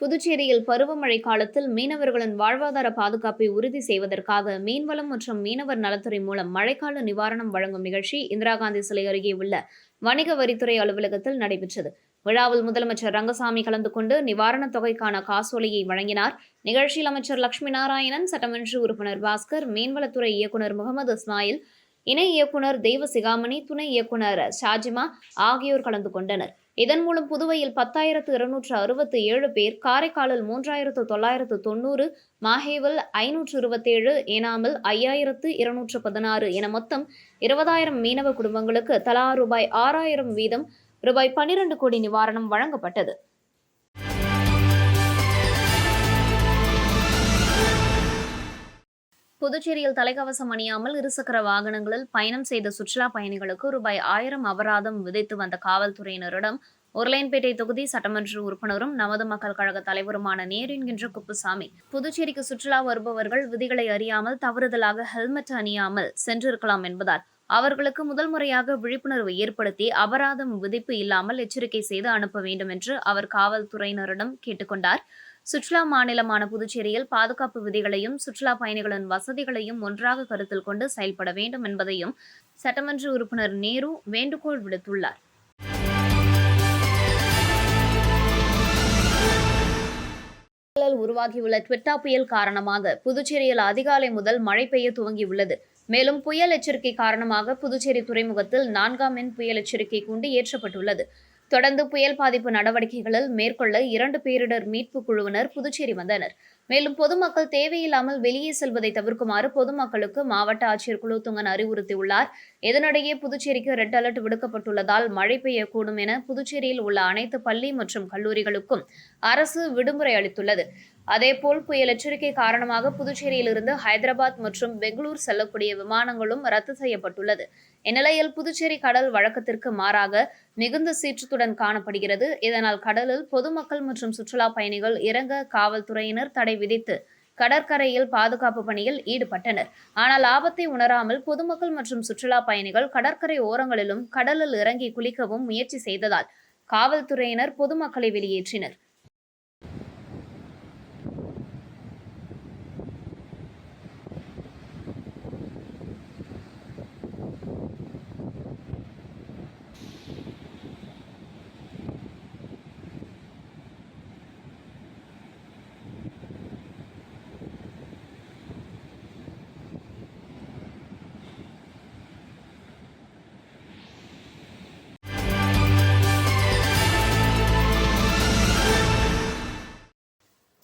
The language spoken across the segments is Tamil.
புதுச்சேரியில் பருவமழை காலத்தில் மீனவர்களின் வாழ்வாதார பாதுகாப்பை உறுதி செய்வதற்காக மீன்வளம் மற்றும் மீனவர் நலத்துறை மூலம் மழைக்கால நிவாரணம் வழங்கும் நிகழ்ச்சி இந்திரா காந்தி சிலை அருகே உள்ள வணிக வரித்துறை அலுவலகத்தில் நடைபெற்றது. விழாவில் முதலமைச்சர் ரங்கசாமி கலந்து கொண்டு நிவாரணத் தொகைக்கான காசோலையை வழங்கினார். நிகழ்ச்சியில் அமைச்சர் லட்சுமி நாராயணன், சட்டமன்ற உறுப்பினர் பாஸ்கர், மீன்வளத்துறை இயக்குநர் முகமது இஸ்மாயில், இணை இயக்குநர் தெய்வ சிகாமணி, துணை இயக்குநர் ஷாஜிமா ஆகியோர் கலந்து கொண்டனர். இதன் மூலம் புதுவையில் 10,267 பேர், காரைக்காலில் 3,990, மாஹேவில் 527, ஏனாமில் 5,216 என மொத்தம் 20,000 மீனவ குடும்பங்களுக்கு தலா ரூபாய் 6,000 வீதம் ரூபாய் 12 கோடி நிவாரணம் வழங்கப்பட்டது. புதுச்சேரியில் தலைக்கவசம் அணியாமல் இருசக்கர வாகனங்களில் பயணம் செய்த சுற்றுலா பயணிகளுக்கு ரூபாய் 1000 அபராதம் விதித்து வந்த காவல்துறையினரிடம் உருளையன்பேட்டை தொகுதி சட்டமன்ற உறுப்பினரும் நமது மக்கள் கழக தலைவருமான நேரு என்கின்ற குப்புசாமி, புதுச்சேரிக்கு சுற்றுலா வருபவர்கள் விதிகளை அறியாமல் தவறுதலாக ஹெல்மெட் அணியாமல் சென்றிருக்கலாம் என்பதால் அவர்களுக்கு முதல் முறையாக விழிப்புணர்வு ஏற்படுத்தி அபராதம் விதிப்பு இல்லாமல் எச்சரிக்கை செய்து அனுப்ப வேண்டும் என்று அவர் காவல்துறையினரிடம் கேட்டுக்கொண்டார். சுற்றுலா மாநிலமான புதுச்சேரியில் பாதுகாப்பு விதிகளையும் சுற்றுலா பயணிகளின் வசதிகளையும் ஒன்றாக கருத்தில் கொண்டு செயல்பட வேண்டும் என்பதையும் சட்டமன்ற உறுப்பினர் நேரு வேண்டுகோள் விடுத்துள்ளார். உருவாகியுள்ள ட்விட்டா புயல் காரணமாக புதுச்சேரியில் அதிகாலை முதல் மழை பெய்ய துவங்கியுள்ளது. மேலும் புயல் எச்சரிக்கை காரணமாக புதுச்சேரி துறைமுகத்தில் 4ஆம் எண் புயல் எச்சரிக்கை கூண்டு ஏற்றப்பட்டுள்ளது. தொடர்ந்து புயல் பாதிப்பு நடவடிக்கைகளில் மேற்கொள்ள 2 பேரிடர் மீட்பு குழுவினர் புதுச்சேரி வந்தனர். மேலும் பொதுமக்கள் தேவையில்லாமல் வெளியே செல்வதை தவிர்க்குமாறு பொதுமக்களுக்கு மாவட்ட ஆட்சியர் குலோத்துங்கன் அறிவுறுத்தியுள்ளார். இதனிடையே புதுச்சேரிக்கு ரெட் அலர்ட் விடுக்கப்பட்டுள்ளதால் மழை பெய்யக்கூடும் என புதுச்சேரியில் உள்ள அனைத்து பள்ளி மற்றும் கல்லூரிகளுக்கும் அரசு விடுமுறை அளித்துள்ளது. அதேபோல் புயல் எச்சரிக்கை காரணமாக புதுச்சேரியிலிருந்து ஹைதராபாத் மற்றும் பெங்களூர் செல்லக்கூடிய விமானங்களும் ரத்து செய்யப்பட்டுள்ளது. இந்நிலையில் புதுச்சேரி கடல் வழக்கத்திற்கு மாறாக மிகுந்த சீற்றத்துடன் காணப்படுகிறது. இதனால் கடலில் பொதுமக்கள் மற்றும் சுற்றுலா பயணிகள் இறங்க காவல்துறையினர் தடை விதித்து கடற்கரையில் பாதுகாப்பு பணியில் ஈடுபட்டனர். ஆனால் ஆபத்தை உணராமல் பொதுமக்கள் மற்றும் சுற்றுலா பயணிகள் கடற்கரை ஓரங்களிலும் கடலில் இறங்கி குளிக்கவும் முயற்சி செய்ததால் காவல்துறையினர் பொதுமக்களை வெளியேற்றினர்.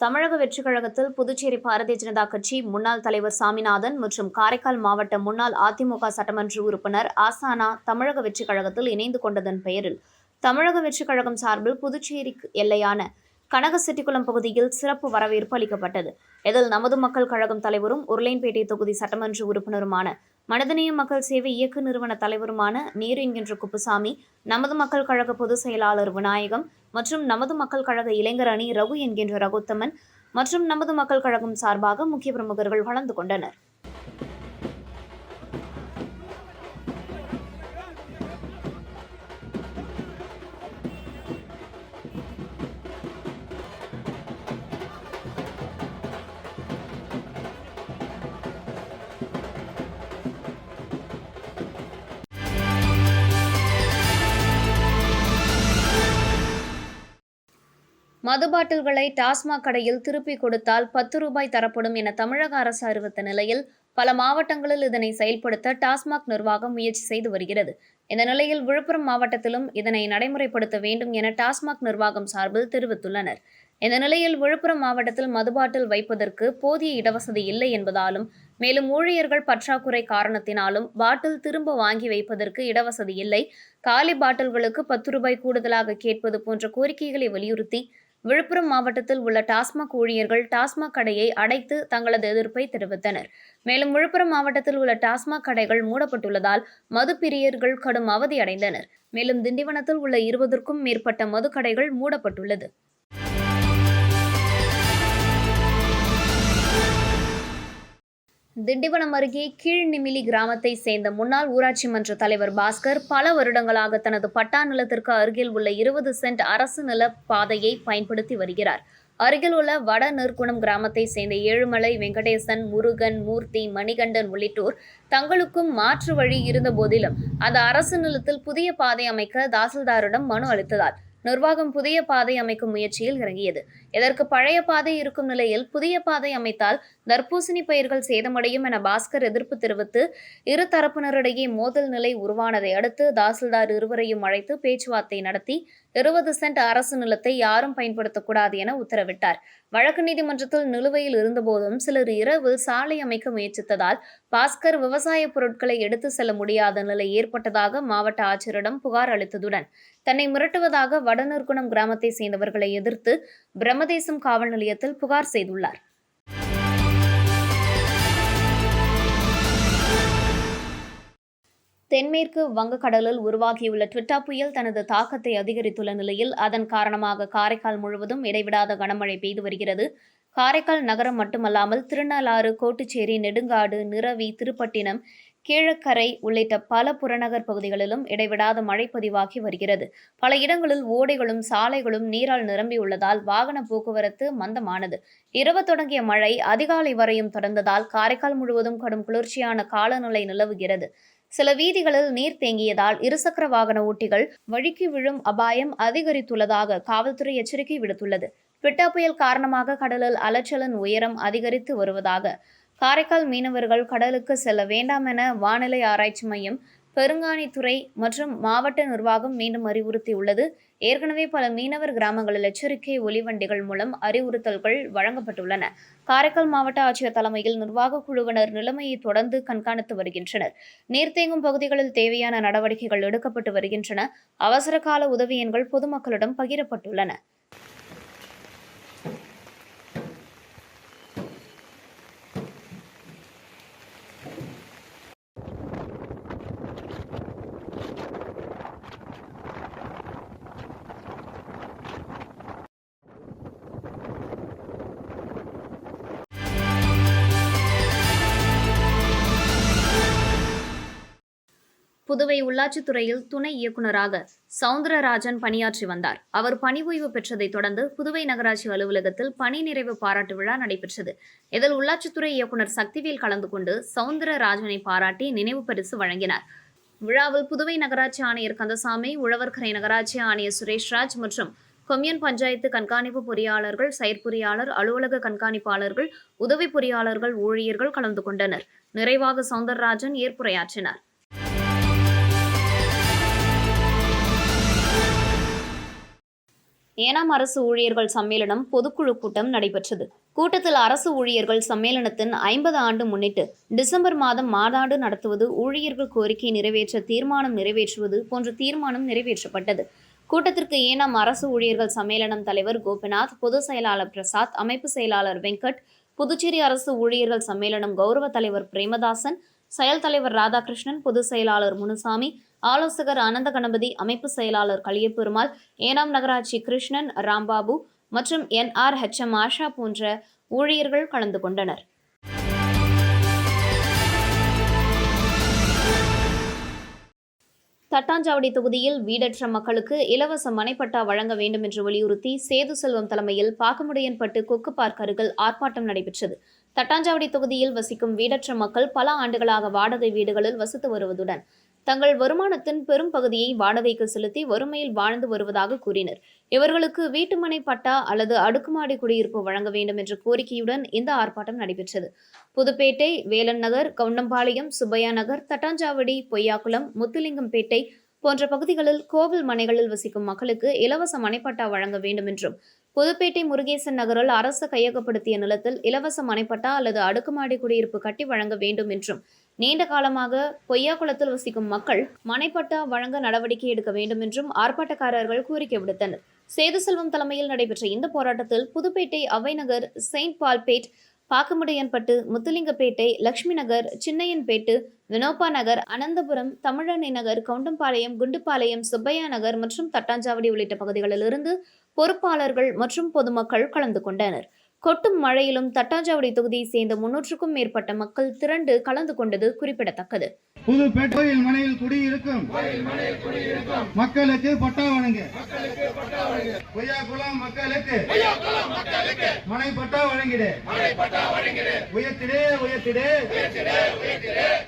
தமிழக வெற்றிக் கழகத்தில் புதுச்சேரி பாரதிய ஜனதா கட்சி முன்னாள் தலைவர் சாமிநாதன் மற்றும் காரைக்கால் மாவட்ட முன்னாள் அதிமுக சட்டமன்ற உறுப்பினர் ஆசானா தமிழக வெற்றிக் கழகத்தில் இணைந்து கொண்டதன் பெயரில் தமிழக வெற்றிக் கழகம் சார்பில் புதுச்சேரி எல்லையான கனகசெட்டிக்குளம் பகுதியில் சிறப்பு வரவேற்பு அளிக்கப்பட்டது. இதில் நமது மக்கள் கழகம் தலைவரும் உருளையன்பேட்டை தொகுதி சட்டமன்ற உறுப்பினருமான மனிதநேய மக்கள் சேவை இயக்க நிறுவன தலைவருமான நேரு என்கின்ற குப்புசாமி, நமது மக்கள் கழக பொதுச் செயலாளர் விநாயகம் மற்றும் நமது மக்கள் கழக இளைஞர் அணி ரகு என்கின்ற ரகுத்தமன் மற்றும் நமது மக்கள் கழகம் சார்பாக முக்கிய பிரமுகர்கள் கலந்து கொண்டனர். மது பாட்டில்களை டாஸ்மாக் கடையில் திருப்பி கொடுத்தால் 10 ரூபாய் தரப்படும் என தமிழக அரசு அறிவித்த நிலையில் பல மாவட்டங்களில் இதனை செயல்படுத்த டாஸ்மாக் நிர்வாகம் முயற்சி செய்து வருகிறது. இந்த நிலையில் விழுப்புரம் மாவட்டத்திலும் இதனை நடைமுறைப்படுத்த வேண்டும் என டாஸ்மாக் நிர்வாகம் சார்பில் தெரிவித்துள்ளனர். இந்த நிலையில் விழுப்புரம் மாவட்டத்தில் மது பாட்டில் வைப்பதற்கு போதிய இடவசதி இல்லை என்பதாலும், மேலும் ஊழியர்கள் பற்றாக்குறை காரணத்தினாலும் பாட்டில் திரும்ப வாங்கி வைப்பதற்கு இடவசதி இல்லை, காலி பாட்டில்களுக்கு 10 ரூபாய் கூடுதலாக கேட்பது போன்ற கோரிக்கைகளை வலியுறுத்தி விழுப்புரம் மாவட்டத்தில் உள்ள டாஸ்மாக் ஊழியர்கள் டாஸ்மாக் கடையை அடைத்து தங்களது எதிர்ப்பை தெரிவித்தனர். மேலும் விழுப்புரம் மாவட்டத்தில் உள்ள டாஸ்மாக் கடைகள் மூடப்பட்டுள்ளதால் மது பிரியர்கள் கடும் அவதி அடைந்தனர். மேலும் திண்டிவனத்தில் உள்ள 20க்கும் மேற்பட்ட மது கடைகள் மூடப்பட்டுள்ளது. திண்டிவனம் அருகே கீழ்நிமிலி கிராமத்தை சேர்ந்த முன்னாள் ஊராட்சி மன்ற தலைவர் பாஸ்கர் பல வருடங்களாக தனது பட்டா நிலத்திற்கு அருகில் உள்ள 20 சென்ட் அரசு நில பாதையை பயன்படுத்தி வருகிறார். அருகில் உள்ள வட நெற்குணம் கிராமத்தை சேர்ந்த ஏழுமலை, வெங்கடேசன், முருகன், மூர்த்தி, மணிகண்டன் உள்ளிட்டோர் தங்களுக்கும் மாற்று வழி இருந்த போதிலும் அந்த அரசு நிலத்தில் புதிய பாதை அமைக்க தாசில்தாரிடம் மனு அளித்ததால் நிர்வாகம் புதிய பாதை அமைக்கும் முயற்சியில் இறங்கியது. இதற்கு பழைய பாதை இருக்கும் நிலையில் புதிய பாதை அமைத்தால் தர்பூசணி பயிர்கள் சேதமடையும் என பாஸ்கர் எதிர்ப்பு தெரிவித்து இரு தரப்பினரிடையே மோதல் நிலை உருவானதை அடுத்து தாசில்தார் இருவரையும் அழைத்து பேச்சுவார்த்தை நடத்தி 20 சென்ட் அரசு நிலத்தை யாரும் பயன்படுத்தக்கூடாது என உத்தரவிட்டார். வழக்கு நீதிமன்றத்தில் நிலுவையில் இருந்தபோதும் சிலர் இரவில் சாலை அமைக்க முயற்சித்ததால் பாஸ்கர் விவசாய பொருட்களை எடுத்து செல்ல முடியாத நிலை ஏற்பட்டதாக மாவட்ட ஆட்சியரிடம் புகார் அளித்ததுடன் தன்னை மிரட்டுவதாக வடநெற்குணம் கிராமத்தை சேர்ந்தவர்களை எதிர்த்து பிரம்மதேசம் காவல் நிலையத்தில் புகார் செய்துள்ளார். தென்மேற்கு வங்கக்கடலில் உருவாகியுள்ள ட்விட்டா புயல் தனது தாக்கத்தை அதிகரித்துள்ள நிலையில் அதன் காரணமாக காரைக்கால் முழுவதும் இடைவிடாத கனமழை பெய்து வருகிறது. காரைக்கால் நகரம் மட்டுமல்லாமல் திருநள்ளாறு, கோட்டுச்சேரி, நெடுங்காடு, நிரவி, திருப்பட்டினம், கீழக்கரை உள்ளிட்ட பல புறநகர் பகுதிகளிலும் இடைவிடாத மழை பதிவாகி வருகிறது. பல இடங்களில் ஓடைகளும் சாலைகளும் நீரால் நிரம்பியுள்ளதால் வாகன போக்குவரத்து மந்தமானது. இரவு தொடங்கிய மழை அதிகாலை வரையும் தொடர்ந்ததால் காரைக்கால் முழுவதும் கடும் குளிர்ச்சியான காலநிலை நிலவுகிறது. சில வீதிகளில் நீர் தேங்கியதால் இருசக்கர வாகன ஓட்டிகள் வழுக்கி விழும் அபாயம் அதிகரித்துள்ளதாக காவல்துறை எச்சரிக்கை விடுத்துள்ளது. ட்விட்டா புயல் காரணமாக கடலில் அலைச்சலின் உயரம் அதிகரித்து வருவதாக காரைக்கால் மீனவர்கள் கடலுக்கு செல்ல வேண்டாம் என வானிலை ஆராய்ச்சி மையம், பெருங்கானித்துறை மற்றும் மாவட்ட நிர்வாகம் மீண்டும் அறிவுறுத்தியுள்ளது. ஏற்கனவே பல மீனவர் கிராமங்களில் எச்சரிக்கை ஒலிவண்டிகள் மூலம் அறிவுறுத்தல்கள் வழங்கப்பட்டுள்ளன. காரைக்கால் மாவட்ட ஆட்சியர் தலைமையில் நிர்வாக குழுவினர் நிலைமையை தொடர்ந்து கண்காணித்து வருகின்றனர். நீர் தேங்கும் பகுதிகளில் தேவையான நடவடிக்கைகள் எடுக்கப்பட்டு வருகின்றன. அவசர கால உதவி எண்கள் பொதுமக்களிடம் பகிரப்பட்டுள்ளன. புதுவை உள்ளாட்சித்துறையில் துணை இயக்குநராக சவுந்தரராஜன் பணியாற்றி வந்தார். அவர் பணி ஓய்வு பெற்றதைத் தொடர்ந்து புதுவை நகராட்சி அலுவலகத்தில் பணி நிறைவு பாராட்டு விழா நடைபெற்றது. இதில் உள்ளாட்சித்துறை இயக்குநர் சக்திவேல் கலந்து கொண்டு சவுந்தரராஜனை பாராட்டி நினைவு பரிசு வழங்கினார். விழாவில் புதுவை நகராட்சி ஆணையர் கந்தசாமி, உழவர்கரை நகராட்சி ஆணையர் சுரேஷ்ராஜ் மற்றும் கொம்யூன் பஞ்சாயத்து கண்காணிப்பு பொறியாளர்கள், செயற்பொறியாளர், அலுவலக கண்காணிப்பாளர்கள், உதவி பொறியாளர்கள், ஊழியர்கள் கலந்து கொண்டனர். நிறைவாக சவுந்தரராஜன் ஏற்புரையாற்றினார். ஏனாம் அரசு ஊழியர்கள் சம்மேளனம் பொதுக்குழு கூட்டம் நடைபெற்றது. கூட்டத்தில் அரசு ஊழியர்கள் சம்மேளனத்தின் 50 ஆண்டு முன்னிட்டு டிசம்பர் மாதம் மாநாடு நடத்துவது, ஊழியர்கள் கோரிக்கை நிறைவேற்ற தீர்மானம் நிறைவேற்றுவது போன்ற தீர்மானம் நிறைவேற்றப்பட்டது. கூட்டத்திற்கு ஏனாம் அரசு ஊழியர்கள் சம்மேளனம் தலைவர் கோபிநாத், பொதுச் செயலாளர் பிரசாத், அமைப்பு செயலாளர் வெங்கட், புதுச்சேரி அரசு ஊழியர்கள் சம்மேளனம் கௌரவ தலைவர் பிரேமதாசன், செயல் தலைவர் ராதாகிருஷ்ணன், பொதுச் செயலாளர் முனுசாமி, ஆலோசகர் அனந்த கணபதி, அமைப்பு செயலாளர் கலியபெருமாள், ஏனாம் நகராட்சி கிருஷ்ணன், ராம்பாபு மற்றும் NRHM ஆஷா போன்ற ஊழியர்கள் கலந்து கொண்டனர். தட்டாஞ்சாவடி தொகுதியில் வீடற்ற மக்களுக்கு இலவச மனைப்பட்டா வழங்க வேண்டும் என்று வலியுறுத்தி சேது செல்வம் தலைமையில் பாக்கமுடையன்பட்டு கொக்கு பார்க் அருகில் ஆர்ப்பாட்டம் நடைபெற்றது. தட்டாஞ்சாவடி தொகுதியில் வசிக்கும் வீடற்ற மக்கள் பல ஆண்டுகளாக வாடகை வீடுகளில் வசித்து வருவதுடன் தங்கள் வருமானத்தின் பெரும் பகுதியை வாடகைக்கு செலுத்தி வறுமையில் வாழ்ந்து வருவதாக கூறினர். இவர்களுக்கு வீட்டுமனை பட்டா அல்லது அடுக்குமாடி குடியிருப்பு வழங்க வேண்டும் என்ற கோரிக்கையுடன் இந்த ஆர்ப்பாட்டம் நடைபெற்றது. புதுப்பேட்டை, வேலன் நகர், கவுண்டம்பாளையம், சுப்பையா நகர், தட்டாஞ்சாவடி, பொய்யாக்குளம், முத்துலிங்கம்பேட்டை போன்ற பகுதிகளில் கோவில் மனைகளில் வசிக்கும் மக்களுக்கு இலவச மனைப்பட்டா வழங்க வேண்டும் என்றும், புதுப்பேட்டை முருகேசன் நகரில் அரசு கையகப்படுத்திய நிலத்தில் இலவச மனைப்பட்டா அல்லது அடுக்குமாடி குடியிருப்பு கட்டி வழங்க வேண்டும் என்றும், நீண்ட காலமாக பொய்யாக்குளத்தில் வசிக்கும் மக்கள் மனைப்பட்டா வழங்க நடவடிக்கை எடுக்க வேண்டும் என்றும் ஆர்ப்பாட்டக்காரர்கள் கோரிக்கை விடுத்தனர். சேது செல்வம் தலைமையில் நடைபெற்ற இந்த போராட்டத்தில் புதுப்பேட்டை அவைநகர், செயின்ட் பால்பேட், பாக்கமுடையன்பட்டு, முத்துலிங்கப்பேட்டை, லட்சுமி நகர், சின்னையன்பேட்டு, வினோபா நகர், அனந்தபுரம், தமிழண்ணை நகர், கவுண்டம்பாளையம், குண்டுப்பாளையம், சுப்பையா நகர் மற்றும் தட்டாஞ்சாவடி உள்ளிட்ட பகுதிகளிலிருந்து பொறுப்பாளர்கள் மற்றும் பொதுமக்கள் கலந்து கொண்டனர். கொட்டும் மழையிலும் தட்டாஞ்சாவடி தொகுதியை சேர்ந்த 300க்கும் மேற்பட்ட மக்கள் திரண்டு கலந்து கொண்டது குறிப்பிடத்தக்கது. புதுப்பேட்டை கோயில் மனையில் குடியிருக்கும் மக்களுக்கு பட்டா வழங்க. பொய்யாக்குளம் மக்களுக்கு மனை பட்டா வழங்கிடு. உயர்த்திடு உயர்த்திடு.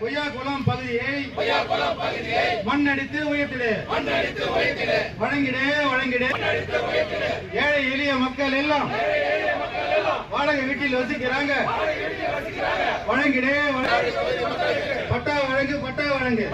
பொய்யாக்குளம் பகுதியை மண்ணடித்து உயர்த்திடு. வழங்கிடு வழங்கிடு. ஏழை எளிய மக்கள் எல்லாம் வாடகை வீட்டில் வசிக்கிறாங்க. வழங்கிடு. பட்டா வழங்கு பட்டா வழங்கு.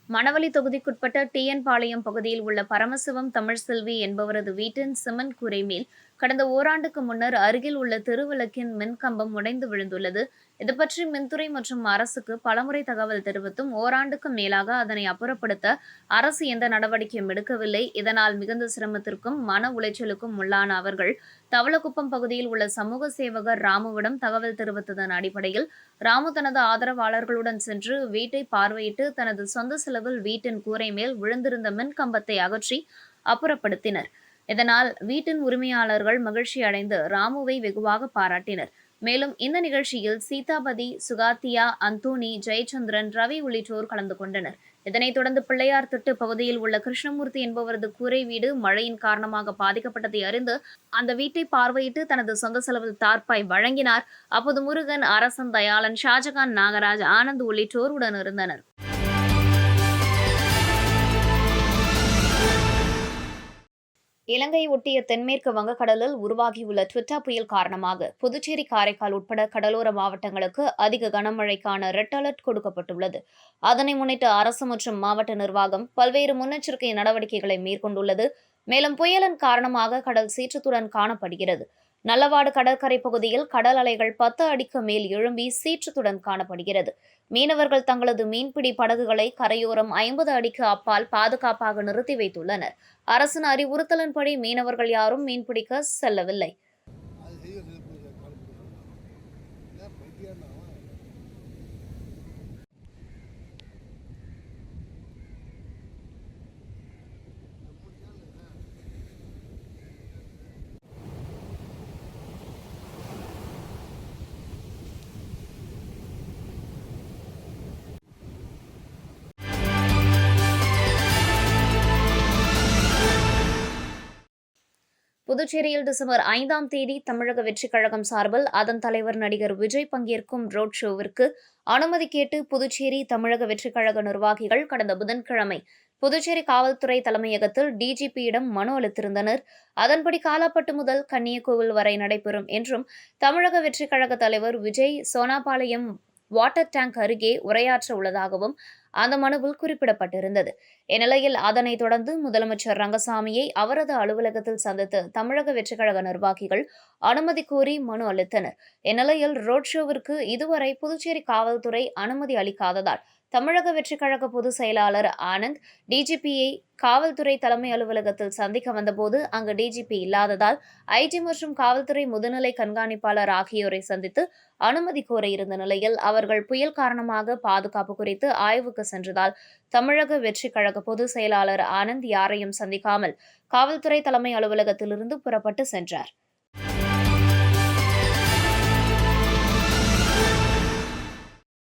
மணவெளி தொகுதிக்குட்பட்ட டிஎன் பாளையம் பகுதியில் உள்ள பரமசிவம் தமிழ்செல்வி என்பவரது வீட்டின் சிமெண்ட் கூரை மேல் கடந்த ஓராண்டுக்கு முன்னர் அருகில் உள்ள தெருவிளக்கின் மின்கம்பம் உடைந்து விழுந்துள்ளது. இதுபற்றி மின்துறை மற்றும் அரசுக்கு பலமுறை தகவல் தெரிவித்தும் ஓராண்டுக்கு மேலாக அதனை அப்புறப்படுத்த அரசு எந்த நடவடிக்கையும் எடுக்கவில்லை. இதனால் மிகுந்த சிரமத்திற்கும் மன உளைச்சலுக்கும் உள்ளான அவர்கள் தவளக்குப்பம் பகுதியில் உள்ள சமூக சேவகர் ராமுவிடம் தகவல் தெரிவித்ததன் அடிப்படையில் ராமு தனது ஆதரவாளர்களுடன் சென்று வீட்டை பார்வையிட்டு தனது சொந்த செலவில் வீட்டின் கூரை மேல் விழுந்திருந்த மின்கம்பத்தை அகற்றி அப்புறப்படுத்தினர். இதனால் வீட்டின் உரிமையாளர்கள் மகிழ்ச்சி அடைந்து ராமுவை வெகுவாக பாராட்டினர். மேலும் இந்த நிகழ்ச்சியில் சீதாபதி, சுகாத்தியா, அந்தோனி, ஜெயச்சந்திரன், ரவி உள்ளிட்டோர் கலந்து கொண்டனர். இதனைத் தொடர்ந்து பிள்ளையார் திட்டு பகுதியில் உள்ள கிருஷ்ணமூர்த்தி என்பவரது கூரை வீடு மழையின் காரணமாக பாதிக்கப்பட்டதை அறிந்து அந்த வீட்டை பார்வையிட்டு தனது சொந்த செலவில் தார்ப்பாய் வழங்கினார். அப்போது முருகன், அரசன், தயாளன், ஷாஜகான், நாகராஜ், ஆனந்த் உள்ளிட்டோர் உடன் இருந்தனர். இலங்கையை ஒட்டிய தென்மேற்கு வங்கக்கடலில் உருவாகியுள்ள ட்விட்டா புயல் காரணமாக புதுச்சேரி, காரைக்கால் உட்பட கடலோர மாவட்டங்களுக்கு அதிக கனமழைக்கான ரெட் அலர்ட் கொடுக்கப்பட்டுள்ளது. அதனை முன்னிட்டு அரசு மற்றும் மாவட்ட நிர்வாகம் பல்வேறு முன்னெச்சரிக்கை நடவடிக்கைகளை மேற்கொண்டுள்ளது. மேலும் புயலின் காரணமாக கடல் சீற்றத்துடன் காணப்படுகிறது. நல்லவாடு கடற்கரை பகுதியில் கடல் அலைகள் 10 அடிக்கு மேல் எழும்பி சீற்றத்துடன் காணப்படுகிறது. மீனவர்கள் தங்களது மீன்பிடி படகுகளை கரையோரம் 50 அடிக்கு அப்பால் பாதுகாப்பாக நிறுத்தி வைத்துள்ளனர். அரசின் அறிவுறுத்தலின்படி மீனவர்கள் யாரும் மீன்பிடிக்க செல்லவில்லை. புதுச்சேரியில் டிசம்பர் 5ஆம் தேதி தமிழக வெற்றிக் கழகம் சார்பில் அதன் தலைவர் நடிகர் விஜய் பங்கேற்கும் ரோட் ஷோவிற்கு அனுமதி கேட்டு புதுச்சேரி தமிழக வெற்றிக் கழக நிர்வாகிகள் கடந்த புதன்கிழமை புதுச்சேரி காவல்துறை தலைமையகத்தில் டிஜிபியிடம் மனு அளித்திருந்தனர். அதன்படி காலாப்பட்டு முதல் கன்னியக்கோவில் வரை நடைபெறும் என்றும் தமிழக வெற்றிக் கழக தலைவர் விஜய் சோனாபாளையம் வாட்டர் டேங்க் அருகே உரையாற்ற உள்ளதாகவும் அந்த மனுவில் குறிப்பிடப்பட்டிருந்தது. இந்நிலையில் அதனைத் தொடர்ந்து முதலமைச்சர் ரங்கசாமியை அவரது அலுவலகத்தில் சந்தித்து தமிழக வெற்றிக் கழக நிர்வாகிகள் அனுமதி கோரி மனு அளித்தனர். இந்நிலையில் ரோட் ஷோவிற்கு இதுவரை புதுச்சேரி காவல்துறை அனுமதி அளிக்காததால் தமிழக வெற்றிக் கழக பொதுச் செயலாளர் ஆனந்த் டிஜிபியை காவல்துறை தலைமை அலுவலகத்தில் சந்திக்க வந்தபோது அங்கு டிஜிபி இல்லாததால் ஐஜி மற்றும் காவல்துறை முதுநிலை கண்காணிப்பாளர் ஆகியோரை சந்தித்து அனுமதி கோர இருந்த நிலையில் அவர்கள் புயல் காரணமாக பாதுகாப்பு குறித்து ஆய்வுக்கு சென்றதால் தமிழக வெற்றிக் கழக பொதுச் செயலாளர் ஆனந்த் யாரையும் சந்திக்காமல் காவல்துறை தலைமை அலுவலகத்திலிருந்து புறப்பட்டு சென்றார்.